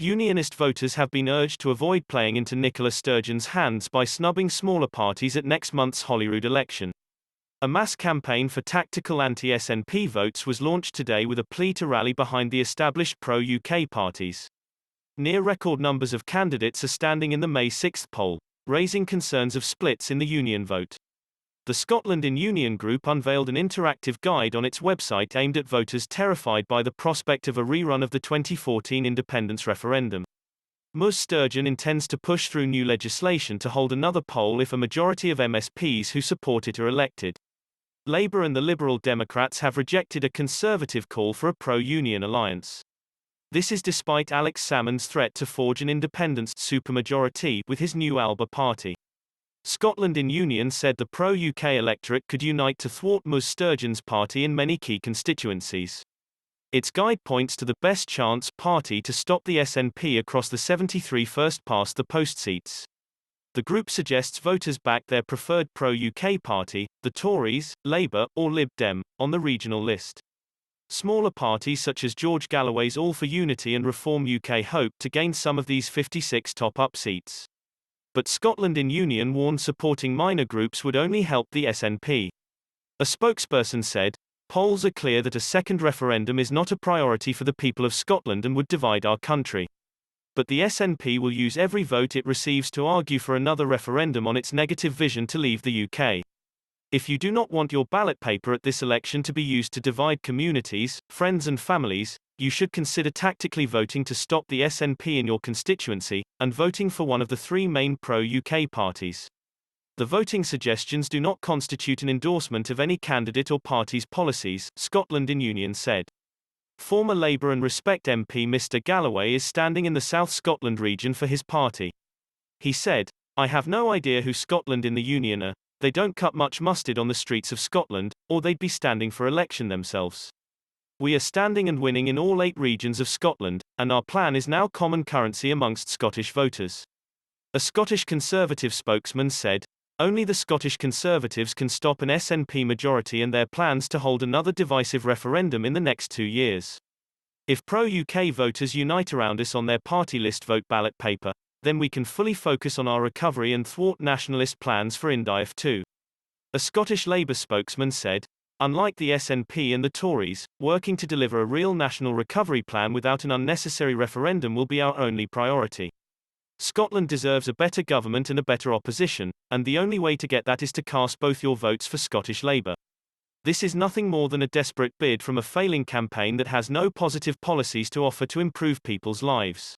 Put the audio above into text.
Unionist voters have been urged to avoid playing into Nicola Sturgeon's hands by snubbing smaller parties at next month's Holyrood election. A mass campaign for tactical anti-SNP votes was launched today with a plea to rally behind the established pro-UK parties. Near record numbers of candidates are standing in the May 6 poll, raising concerns of splits in the Union vote. The Scotland in Union group unveiled an interactive guide on its website aimed at voters terrified by the prospect of a rerun of the 2014 independence referendum. Ms. Sturgeon intends to push through new legislation to hold another poll if a majority of MSPs who support it are elected. Labour and the Liberal Democrats have rejected a Conservative call for a pro-union alliance. This is despite Alex Salmond's threat to forge an independence supermajority with his new Alba party. Scotland in Union said the pro-UK electorate could unite to thwart Ms. Sturgeon's party in many key constituencies. Its guide points to the best chance party to stop the SNP across the 73 first-past-the-post seats. The group suggests voters back their preferred pro-UK party, the Tories, Labour, or Lib Dem, on the regional list. Smaller parties such as George Galloway's All for Unity and Reform UK hope to gain some of these 56 top-up seats. But Scotland in Union warned supporting minor groups would only help the SNP. A spokesperson said, "Polls are clear that a second referendum is not a priority for the people of Scotland and would divide our country. But the SNP will use every vote it receives to argue for another referendum on its negative vision to leave the UK. If you do not want your ballot paper at this election to be used to divide communities, friends and families, you should consider tactically voting to stop the SNP in your constituency, and voting for one of the three main pro-UK parties. The voting suggestions do not constitute an endorsement of any candidate or party's policies," Scotland in Union said. Former Labour and Respect MP Mr. Galloway is standing in the South Scotland region for his party. He said, "I have no idea who Scotland in the Union are, they don't cut much mustard on the streets of Scotland, or they'd be standing for election themselves. We are standing and winning in all 8 regions of Scotland, and our plan is now common currency amongst Scottish voters." A Scottish Conservative spokesman said, "Only the Scottish Conservatives can stop an SNP majority and their plans to hold another divisive referendum in the next 2 years. If pro-UK voters unite around us on their party list vote ballot paper, then we can fully focus on our recovery and thwart nationalist plans for INDIF too." A Scottish Labour spokesman said, "Unlike the SNP and the Tories, working to deliver a real national recovery plan without an unnecessary referendum will be our only priority. Scotland deserves a better government and a better opposition, and the only way to get that is to cast both your votes for Scottish Labour. This is nothing more than a desperate bid from a failing campaign that has no positive policies to offer to improve people's lives."